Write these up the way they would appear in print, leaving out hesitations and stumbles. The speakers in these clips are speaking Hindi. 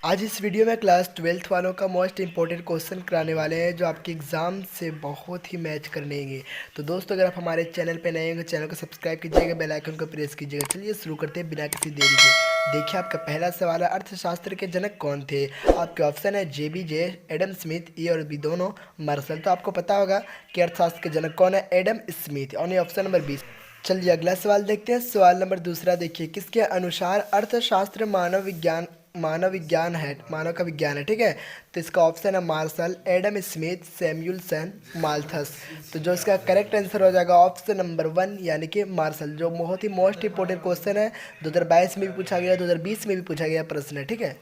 आज इस वीडियो में क्लास 12th वालों का मोस्ट इंपॉर्टेंट क्वेश्चन कराने वाले हैं जो आपके एग्ज़ाम से बहुत ही मैच करनेंगे। तो दोस्तों, अगर आप हमारे चैनल पे नए हैं तो चैनल को सब्सक्राइब कीजिएगा, बेल आइकन को प्रेस कीजिएगा। चलिए शुरू करते हैं बिना किसी देरी के। देखिए, आपका पहला सवाल है, अर्थशास्त्र के जनक कौन थे? आपके ऑप्शन है JB एडम स्मिथ, ये और बी दोनों मार्शल। तो आपको पता होगा कि अर्थशास्त्र के जनक कौन है, एडम स्मिथ। और ऑप्शन नंबर 20। चलिए अगला सवाल देखते हैं। सवाल नंबर दूसरा देखिए, किसके अनुसार अर्थशास्त्र मानव का विज्ञान है। ठीक है, तो इसका ऑप्शन है Marshall, Adam Smith, Samuelson, Malthus. तो जो इसका करेक्ट आंसर हो जाएगा ऑप्शन नंबर 1 यानी कि मार्शल, जो बहुत ही मोस्ट इंपॉर्टेंट क्वेश्चन है। 2022 में भी पूछा गया, 2020 में भी पूछा गया प्रश्न है। ठीक है,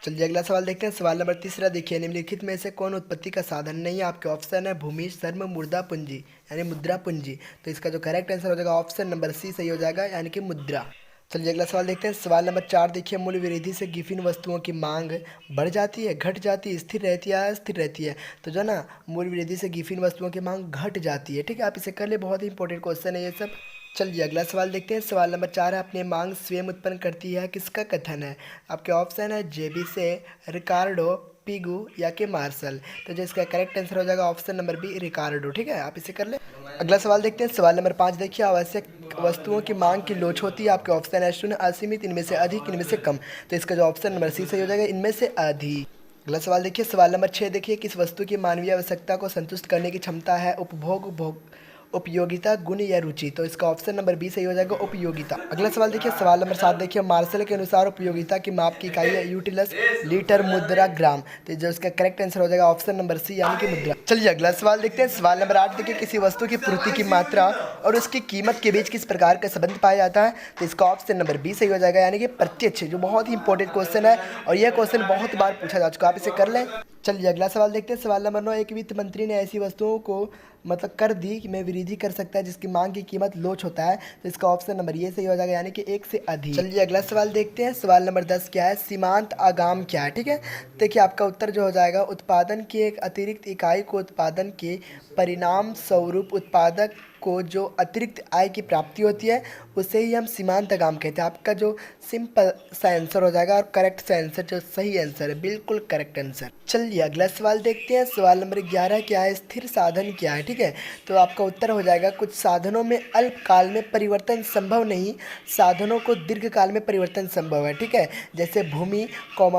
चलिए अगला सवाल देखते हैं। सवाल नंबर तीसरा देखिए, निम्नलिखित में से कौन उत्पत्ति का साधन नहीं है? आपके ऑप्शन है भूमि, श्रम, मुद्रा पूंजी यानी मुद्रा पूंजी। तो इसका जो करेक्ट आंसर हो जाएगा ऑप्शन नंबर सी सही हो जाएगा, यानी कि मुद्रा। चलिए अगला सवाल देखते हैं। सवाल नंबर 4 देखिए, मूल्य वृद्धि से गिफिन वस्तुओं की मांग बढ़ जाती है, घट जाती है, स्थिर रहती है, अस्थिर रहती है? तो जो ना, मूल्य वृद्धि से गिफिन वस्तुओं की मांग घट जाती है। ठीक है, आप इसे कर ले, बहुत ही इंपॉर्टेंट क्वेश्चन है ये सब। चलिए अगला सवाल देखते हैं। सवाल नंबर 4 है, अपनी मांग स्वयं उत्पन्न करती है, किसका कथन है? आपके ऑप्शन है JB से, रिकार्डो, पिगू या कि मार्शल। तो जो इसका करेक्ट आंसर हो जाएगा ऑप्शन नंबर बी, रिकार्डो। ठीक है, आप इसे कर ले। अगला सवाल देखते हैं। सवाल नंबर 5 देखिए, आवश्यक वस्तुओं की मांग की लोच होती है। आपके ऑप्शन है शून्य, असीमित, इनमें से अधिक, इनमें से कम। तो इसका जो ऑप्शन नंबर सी सही हो जाएगा, इनमें से अधिक। अगला सवाल देखिए। सवाल नंबर 6 देखिए, किस वस्तु की मानवीय आवश्यकता को संतुष्ट करने की क्षमता है? उपयोगिता, गुण या रुचि? तो इसका ऑप्शन नंबर बी सही हो जाएगा, उपयोगिता। अगला सवाल देखिए। सवाल नंबर 7 देखिए, मार्शल के अनुसार उपयोगिता की माप की इकाई है यूटिलस, लीटर, मुद्रा, ग्राम। तो जो इसका करेक्ट आंसर हो जाएगा ऑप्शन नंबर सी यानी कि मुद्रा। चलिए अगला सवाल देखते हैं। सवाल नंबर 8 देखिए, किसी वस्तु की पूर्ति की मात्रा और उसकी कीमत के बीच किस प्रकार का संबंध पाया जाता है? तो इसका ऑप्शन नंबर बी सही हो जाएगा, यानी कि प्रत्यक्ष, जो बहुत ही इंपॉर्टेंट क्वेश्चन है और यह क्वेश्चन बहुत बार पूछा जा चुका है, आप इसे कर लें। चलिए अगला सवाल देखते हैं। सवाल नंबर 9, एक वित्त मंत्री ने ऐसी वस्तुओं को कर दी कि में वृद्धि कर सकता है जिसकी मांग की कीमत लोच होता है। तो इसका ऑप्शन नंबर ये सही हो जाएगा, यानी कि एक से अधिक। चलिए अगला सवाल देखते हैं। सवाल नंबर 10 क्या है? सीमांत आगाम क्या है? ठीक है, देखिए आपका उत्तर जो हो जाएगा, उत्पादन की एक अतिरिक्त इकाई को उत्पादन के परिणाम स्वरूप उत्पादक को जो अतिरिक्त आय की प्राप्ति होती है उसे ही हम सीमांत आगाम कहते हैं। आपका जो सिंपल सा आंसर हो जाएगा और करेक्ट सा आंसर, जो सही आंसर है, बिल्कुल करेक्ट आंसर। चलिए अगला सवाल देखते हैं। सवाल नंबर 11 क्या है? स्थिर साधन क्या है? ठीक है, तो आपका उत्तर हो जाएगा, कुछ साधनों में अल्पकाल में परिवर्तन संभव नहीं, साधनों को दीर्घकाल में परिवर्तन संभव है। ठीक है, जैसे भूमि,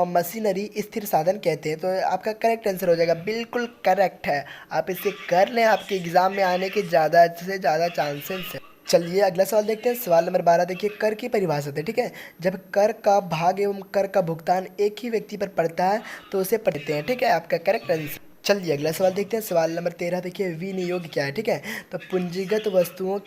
मशीनरी स्थिर साधन कहते हैं। तो आपका करेक्ट आंसर हो जाएगा, बिल्कुल करेक्ट है। आप इसे कर लें, आपके एग्जाम में आने के ज़्यादा से ज़्यादा चांसेस है। चलिए अगला सवाल देखते हैं। सवाल नंबर 12 देखिए, कर की परिभाषा है। ठीक है, जब कर का भाग एवं कर का भुगतान एक ही व्यक्ति पर पड़ता है तो उसे पढ़ते हैं। ठीक है, आपका करेक्ट आंसर। चलिए अगला सवाल देखते हैं। सवाल नंबर 13 देखिए, विनियोग क्या है? ठीक है, तो पूंजीगत वस्तुओं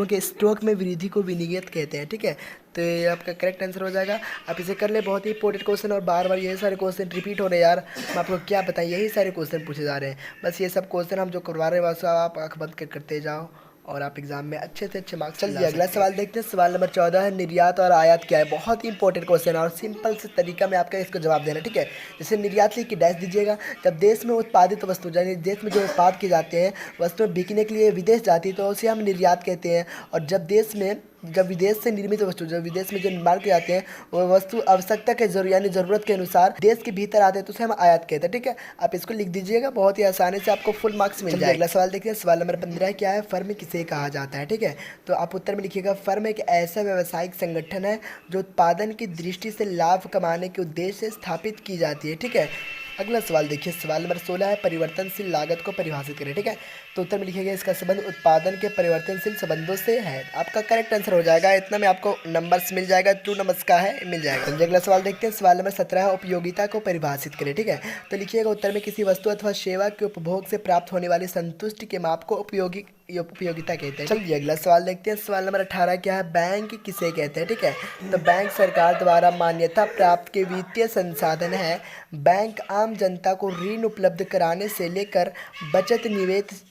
के स्टॉक में वृद्धि को विनियत कहते हैं। ठीक है, तो ये आपका करेक्ट आंसर हो जाएगा। आप इसे कर ले, बहुत ही इंपॉर्टेंट क्वेश्चन और बार बार यही सारे क्वेश्चन रिपीट हो रहे हैं यार। मैं आपको क्या बताएं, यही सारे क्वेश्चन पूछे जा रहे हैं। बस ये सब क्वेश्चन हम जो करवा रहे हैं बस आप आँख बंद कर करते जाओ और आप एग्जाम में अच्छे से अच्छे मार्क्स। चलिए अगला सवाल देखते हैं। सवाल नंबर 14 है, निर्यात और आयात क्या है? बहुत ही इंपॉर्टेंट क्वेश्चन है और सिंपल से तरीका में आपका इसको जवाब देना। ठीक है, जैसे निर्यात लिख के डैश दीजिएगा। जब देश में उत्पादित वस्तु, यानी देश में जो उत्पाद किए जाते हैं वस्तुएं बिकने के लिए विदेश जाती है तो उसे हम निर्यात कहते हैं। और जब विदेश से निर्मित वस्तु, जब विदेश में जो निर्माण किए जाते हैं वो वस्तु आवश्यकता के यानी ज़रूरत के अनुसार देश के भीतर आते हैं तो उसे हम आयात कहते हैं। ठीक है, आप इसको लिख दीजिएगा, बहुत ही आसानी से आपको फुल मार्क्स मिल जाएगा। अगला सवाल देखिए। सवाल नंबर 15 क्या है? फर्म किसे कहा जाता है? ठीक है, तो आप उत्तर में लिखिएगा, फर्म एक ऐसा व्यावसायिक संगठन है जो उत्पादन की दृष्टि से लाभ कमाने के उद्देश्य से स्थापित की जाती है। ठीक है, अगला सवाल देखिए। सवाल नंबर 16 है, परिवर्तनशील लागत को परिभाषित करें। ठीक है, तो उत्तर में लिखिएगा, इसका संबंध उत्पादन के परिवर्तनशील संबंधों से है। आपका करेक्ट आंसर हो जाएगा, इतना में आपको नंबर्स मिल जाएगा, 2 नंबर्स का है, मिल जाएगा। चलिए अगला सवाल देखते हैं। सवाल नंबर 17 है, उपयोगिता को परिभाषित करें। ठीक है, तो लिखिएगा, उत्तर में किसी वस्तु अथवा सेवा के उपभोग से प्राप्त होने वाली संतुष्टि के माप को उपयोगिता कहते हैं। चलिए अगला सवाल देखते हैं। सवाल नंबर 18 क्या है? बैंक किसे कहते हैं? ठीक है, तो बैंक सरकार द्वारा मान्यता प्राप्त के वित्तीय संसाधन है। बैंक आम जनता को ऋण उपलब्ध कराने से लेकर बचत,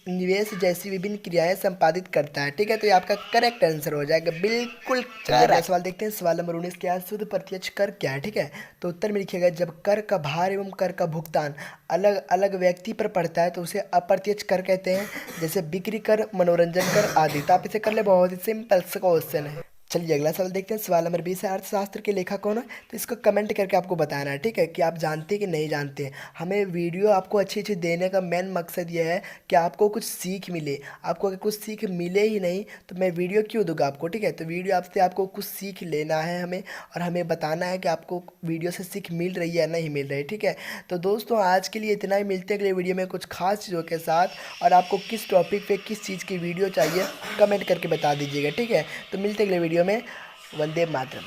निवेश जैसी विभिन्न क्रियाएं संपादित करता है। ठीक है, तो ये आपका करेक्ट आंसर हो जाएगा, बिल्कुल करेक्ट। सवाल देखते हैं। सवाल नंबर 19 क्या है? शुद्ध प्रत्यक्ष कर क्या है? ठीक है, तो उत्तर में लिखिएगा, जब कर का भार एवं कर का भुगतान अलग अलग व्यक्ति पर पड़ता है तो उसे अप्रत्यक्ष कर कहते हैं, जैसे बिक्री कर, मनोरंजन कर आदि। तो आप इसे कर ले, बहुत ही सिंपल सा क्वेश्चन है। चलिए अगला सवाल देखते हैं। सवाल नंबर 20 है, अर्थशास्त्र के लेखक कौन है? तो इसको कमेंट करके आपको बताना है, ठीक है, कि आप जानते हैं कि नहीं जानते हैं। हमें वीडियो आपको अच्छी अच्छी देने का मेन मकसद ये है कि आपको कुछ सीख मिले। आपको अगर कुछ सीख मिले ही नहीं तो मैं वीडियो क्यों दूंगा आपको, ठीक है। तो वीडियो आपसे आपको कुछ सीख लेना है हमें, और हमें बताना है कि आपको वीडियो से सीख मिल रही है या नहीं मिल रही है, ठीक है। तो दोस्तों आज के लिए इतना ही, मिलते हैं अगले वीडियो में कुछ खास चीज़ों के साथ। और आपको किस टॉपिक पे किस चीज़ की वीडियो चाहिए कमेंट करके बता दीजिएगा, ठीक है। तो मिलते हैं अगले वीडियो में। वंदे मातरम।